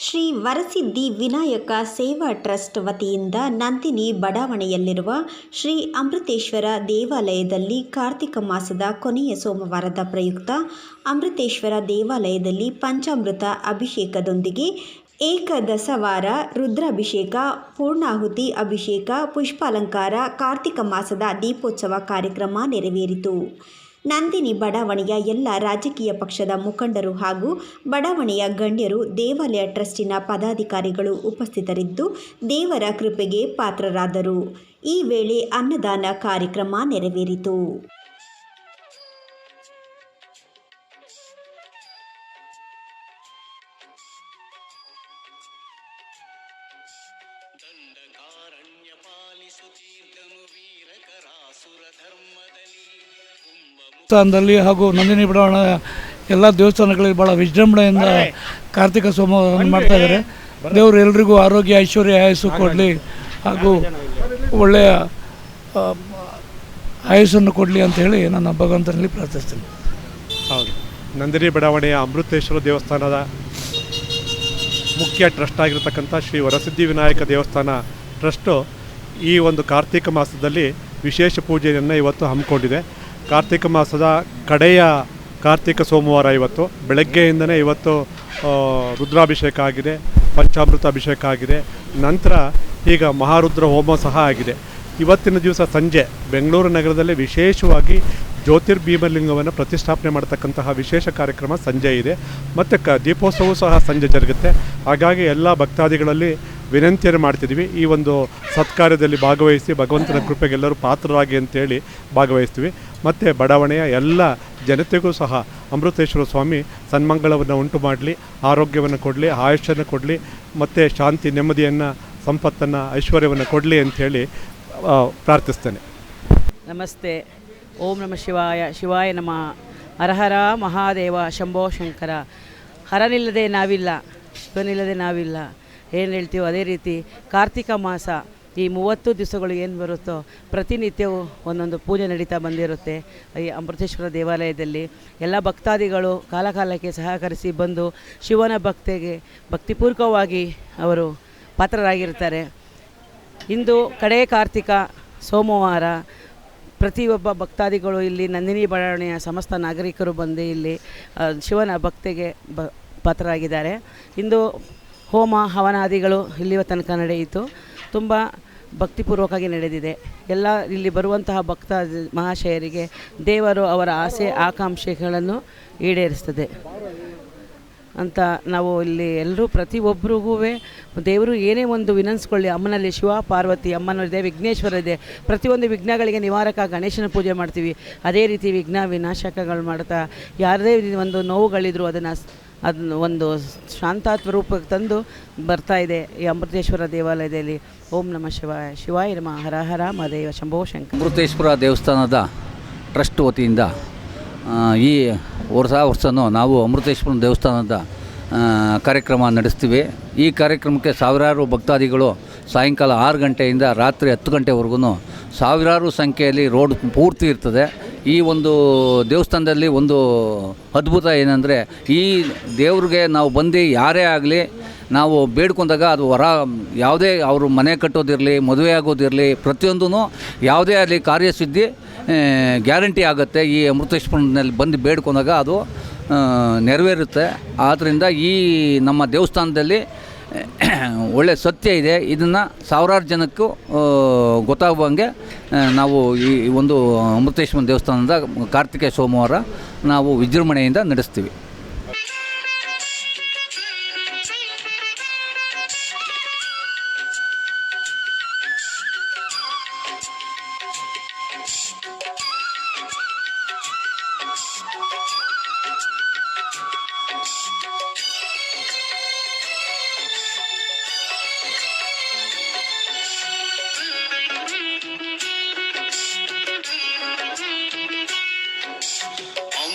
ಶ್ರೀ ವರಸಿದ್ಧಿ ವಿನಾಯಕ ಸೇವಾ ಟ್ರಸ್ಟ್ ವತಿಯಿಂದ ನಂದಿನಿ ಬಡಾವಣೆಯಲ್ಲಿರುವ ಶ್ರೀ ಅಮೃತೇಶ್ವರ ದೇವಾಲಯದಲ್ಲಿ ಕಾರ್ತಿಕ ಮಾಸದ ಕೊನೆಯ ಸೋಮವಾರದ ಪ್ರಯುಕ್ತ ಅಮೃತೇಶ್ವರ ದೇವಾಲಯದಲ್ಲಿ ಪಂಚಾಮೃತ ಅಭಿಷೇಕದೊಂದಿಗೆ ಏಕದಸವಾರ ರುದ್ರಾಭಿಷೇಕ, ಪೂರ್ಣಾಹುತಿ ಅಭಿಷೇಕ, ಪುಷ್ಪಾಲಂಕಾರ, ಕಾರ್ತಿಕ ಮಾಸದ ದೀಪೋತ್ಸವ ಕಾರ್ಯಕ್ರಮ ನೆರವೇರಿತು. ನಂದಿನಿ ಬಡಾವಣೆಯ ಎಲ್ಲ ರಾಜಕೀಯ ಪಕ್ಷದ ಮುಖಂಡರು ಹಾಗೂ ಬಡಾವಣೆಯ ಗಣ್ಯರು, ದೇವಾಲಯ ಟ್ರಸ್ಟಿನ ಪದಾಧಿಕಾರಿಗಳು ಉಪಸ್ಥಿತರಿದ್ದು ದೇವರ ಕೃಪೆಗೆ ಪಾತ್ರರಾದರು. ಈ ವೇಳೆ ಅನ್ನದಾನ ಕಾರ್ಯಕ್ರಮ ನೆರವೇರಿತು. ದೇವಸ್ಥಾನದಲ್ಲಿ ಹಾಗೂ ನಂದಿನಿ ಬಡಾವಣೆ ಎಲ್ಲ ದೇವಸ್ಥಾನಗಳಲ್ಲಿ ಭಾಳ ವಿಜೃಂಭಣೆಯಿಂದ ಕಾರ್ತಿಕ ಸೋಮವಾರವನ್ನು ಮಾಡ್ತಾ ಇದ್ದಾರೆ. ದೇವರು ಎಲ್ರಿಗೂ ಆರೋಗ್ಯ, ಐಶ್ವರ್ಯ, ಆಯಸ್ಸು ಕೊಡಲಿ ಹಾಗೂ ಒಳ್ಳೆಯ ಆಯಸ್ಸನ್ನು ಕೊಡಲಿ ಅಂತ ಹೇಳಿ ನಾನು ಭಗವಂತನಲ್ಲಿ ಪ್ರಾರ್ಥಿಸ್ತೀನಿ. ಹೌದು, ನಂದಿನಿ ಬಡಾವಣೆಯ ಅಮೃತೇಶ್ವರ ದೇವಸ್ಥಾನದ ಮುಖ್ಯ ಟ್ರಸ್ಟ್ ಆಗಿರತಕ್ಕಂಥ ಶ್ರೀ ವರಸಿದ್ಧಿ ವಿನಾಯಕ ದೇವಸ್ಥಾನ ಟ್ರಸ್ಟು ಈ ಒಂದು ಕಾರ್ತಿಕ ಮಾಸದಲ್ಲಿ ವಿಶೇಷ ಪೂಜೆಯನ್ನು ಇವತ್ತು ಹಮ್ಮಿಕೊಂಡಿದೆ. ಕಾರ್ತಿಕ ಮಾಸದ ಕಡೆಯ ಕಾರ್ತಿಕ ಸೋಮವಾರ ಇವತ್ತು ಬೆಳಗ್ಗೆಯಿಂದನೇ ಇವತ್ತು ರುದ್ರಾಭಿಷೇಕ ಆಗಿದೆ, ಪಂಚಾಮೃತ ಅಭಿಷೇಕ ಆಗಿದೆ. ನಂತರ ಈಗ ಮಹಾರುದ್ರ ಹೋಮ ಸಹ ಆಗಿದೆ. ಇವತ್ತಿನ ದಿವಸ ಸಂಜೆ ಬೆಂಗಳೂರು ನಗರದಲ್ಲಿ ವಿಶೇಷವಾಗಿ ಜ್ಯೋತಿರ್ಭೀಮಲಿಂಗವನ್ನು ಪ್ರತಿಷ್ಠಾಪನೆ ಮಾಡತಕ್ಕಂತಹ ವಿಶೇಷ ಕಾರ್ಯಕ್ರಮ ಸಂಜೆ ಇದೆ. ಮತ್ತು ದೀಪೋತ್ಸವವೂ ಸಹ ಸಂಜೆ ಜರುಗುತ್ತೆ. ಹಾಗಾಗಿ ಎಲ್ಲ ಭಕ್ತಾದಿಗಳಲ್ಲಿ ವಿನಂತಿಯನ್ನು ಮಾಡ್ತಿದ್ವಿ, ಈ ಒಂದು ಸತ್ಕಾರ್ಯದಲ್ಲಿ ಭಾಗವಹಿಸಿ ಭಗವಂತನ ಕೃಪೆಗೆಲ್ಲರೂ ಪಾತ್ರರಾಗಿ ಅಂತೇಳಿ ಭಾಗವಹಿಸ್ತೀವಿ. ಮತ್ತು ಬಡಾವಣೆಯ ಎಲ್ಲ ಜನತೆಗೂ ಸಹ ಅಮೃತೇಶ್ವರ ಸ್ವಾಮಿ ಸನ್ಮಂಗಳವನ್ನು ಉಂಟು ಮಾಡಲಿ, ಆರೋಗ್ಯವನ್ನು ಕೊಡಲಿ, ಆಯುಷ್ಯನ್ನು ಕೊಡಲಿ, ಮತ್ತು ಶಾಂತಿ, ನೆಮ್ಮದಿಯನ್ನು, ಸಂಪತ್ತನ್ನು, ಐಶ್ವರ್ಯವನ್ನು ಕೊಡಲಿ ಅಂಥೇಳಿ ಪ್ರಾರ್ಥಿಸ್ತೇನೆ. ನಮಸ್ತೆ. ಓಂ ನಮಃ ಶಿವಾಯ. ಶಿವಾಯ ನಮಃ. ಹರಹರ ಮಹಾದೇವ ಶಂಭೋ ಶಂಕರ. ಹರನಿಲ್ಲದೆ ನಾವಿಲ್ಲ, ಶಿವನಿಲ್ಲದೆ ನಾವಿಲ್ಲ, ಏನು ಹೇಳ್ತೀವೋ ಅದೇ ರೀತಿ ಕಾರ್ತಿಕ ಮಾಸ ಈ 30 ದಿವಸಗಳು ಏನು ಬರುತ್ತೋ ಪ್ರತಿನಿತ್ಯವೂ ಒಂದೊಂದು ಪೂಜೆ ನಡೀತಾ ಬಂದಿರುತ್ತೆ. ಈ ಅಮೃತೇಶ್ವರ ದೇವಾಲಯದಲ್ಲಿ ಎಲ್ಲ ಭಕ್ತಾದಿಗಳು ಕಾಲಕಾಲಕ್ಕೆ ಸಹಕರಿಸಿ ಬಂದು ಶಿವನ ಭಕ್ತಿಗೆ ಭಕ್ತಿಪೂರ್ವಕವಾಗಿ ಅವರು ಪಾತ್ರರಾಗಿರ್ತಾರೆ. ಇಂದು ಕಡೇ ಕಾರ್ತಿಕ ಸೋಮವಾರ ಪ್ರತಿಯೊಬ್ಬ ಭಕ್ತಾದಿಗಳು ಇಲ್ಲಿ ನಂದಿನಿ ಬಡಾವಣೆಯ ಸಮಸ್ತ ನಾಗರಿಕರು ಬಂದು ಇಲ್ಲಿ ಶಿವನ ಭಕ್ತಿಗೆ ಪಾತ್ರರಾಗಿದ್ದಾರೆ. ಇಂದು ಹೋಮ ಹವನಾದಿಗಳು ಇಲ್ಲಿಯ ತನಕ ನಡೆಯಿತು. ತುಂಬ ಭಕ್ತಿಪೂರ್ವಕವಾಗಿ ನಡೆದಿದೆ. ಎಲ್ಲ ಇಲ್ಲಿ ಬರುವಂತಹ ಭಕ್ತ ಮಹಾಶಯರಿಗೆ ದೇವರು ಅವರ ಆಸೆ ಆಕಾಂಕ್ಷೆಗಳನ್ನು ಈಡೇರಿಸ್ತದೆ ಅಂತ ನಾವು ಇಲ್ಲಿ ಎಲ್ಲರೂ ಪ್ರತಿಯೊಬ್ಬರಿಗೂ ದೇವರು ಏನೇ ಒಂದು ವಿನಂತಿಸ್ಕೊಳ್ಳಿ, ಅಮ್ಮನಲ್ಲಿ ಶಿವ ಪಾರ್ವತಿ ಅಮ್ಮನಲ್ಲಿದೆ, ವಿಘ್ನೇಶ್ವರ ಇದೆ. ಪ್ರತಿಯೊಂದು ವಿಘ್ನಗಳಿಗೆ ನಿವಾರಕ ಗಣೇಶನ ಪೂಜೆ ಮಾಡ್ತೀವಿ. ಅದೇ ರೀತಿ ವಿಘ್ನ ವಿನಾಶಕಗಳು ಮಾಡ್ತಾ ಯಾರದೇ ಒಂದು ನೋವುಗಳಿದ್ರು ಅದನ್ನು ಒಂದು ಶಾಂತಾತ್ಮ ರೂಪಕ್ಕೆ ತಂದು ಬರ್ತಾ ಇದೆ ಈ ಅಮೃತೇಶ್ವರ ದೇವಾಲಯದಲ್ಲಿ. ಓಂ ನಮಃ ಶಿವಾಯ. ಶಿವಾಯ ನಮಃ. ಹರ ಹರ ಮಹದೇವ ಶಂಭೋ ಶಂಕರ. ಅಮೃತೇಶ್ವರ ದೇವಸ್ಥಾನದ ಟ್ರಸ್ಟ್ ವತಿಯಿಂದ ಈ ವರ್ಷನೂ ನಾವು ಅಮೃತೇಶ್ವರ ದೇವಸ್ಥಾನದ ಕಾರ್ಯಕ್ರಮ ನಡೆಸ್ತೀವಿ. ಈ ಕಾರ್ಯಕ್ರಮಕ್ಕೆ ಸಾವಿರಾರು ಭಕ್ತಾದಿಗಳು ಸಾಯಂಕಾಲ 6 ಗಂಟೆಯಿಂದ ರಾತ್ರಿ 10 ಗಂಟೆವರೆಗೂ ಸಾವಿರಾರು ಸಂಖ್ಯೆಯಲ್ಲಿ ರೋಡ್ ಪೂರ್ತಿ ಇರ್ತದೆ. ಈ ಒಂದು ದೇವಸ್ಥಾನದಲ್ಲಿ ಒಂದು ಅದ್ಭುತ ಏನಂದರೆ, ಈ ದೇವ್ರಿಗೆ ನಾವು ಬಂದು ಯಾರೇ ಆಗಲಿ ನಾವು ಬೇಡ್ಕೊಂಡಾಗ ಅದು ಯಾವುದೇ ಅವರು ಮನೆ ಕಟ್ಟೋದಿರಲಿ, ಮದುವೆ ಆಗೋದಿರಲಿ, ಪ್ರತಿಯೊಂದೂ ಯಾವುದೇ ಆಗಲಿ ಕಾರ್ಯಸಿದ್ಧಿ ಗ್ಯಾರಂಟಿ ಆಗುತ್ತೆ. ಈ ಅಮೃತೇಶ್ವರನಲ್ಲಿ ಬಂದು ಬೇಡ್ಕೊಂಡಾಗ ಅದು ನೆರವೇರುತ್ತೆ. ಆದ್ದರಿಂದ ಈ ನಮ್ಮ ದೇವಸ್ಥಾನದಲ್ಲಿ ಒಳ್ಳೆಯ ಸತ್ಯ ಇದೆ. ಇದನ್ನು ಸಾವಿರಾರು ಜನಕ್ಕೂ ಗೊತ್ತಾಗುವಂಗೆ ನಾವು ಈ ಒಂದು ಅಮೃತೇಶ್ವರ ದೇವಸ್ಥಾನದ ಕಾರ್ತಿಕ ಸೋಮವಾರ ನಾವು ವಿಜೃಂಭಣೆಯಿಂದ ನಡೆಸ್ತೀವಿ.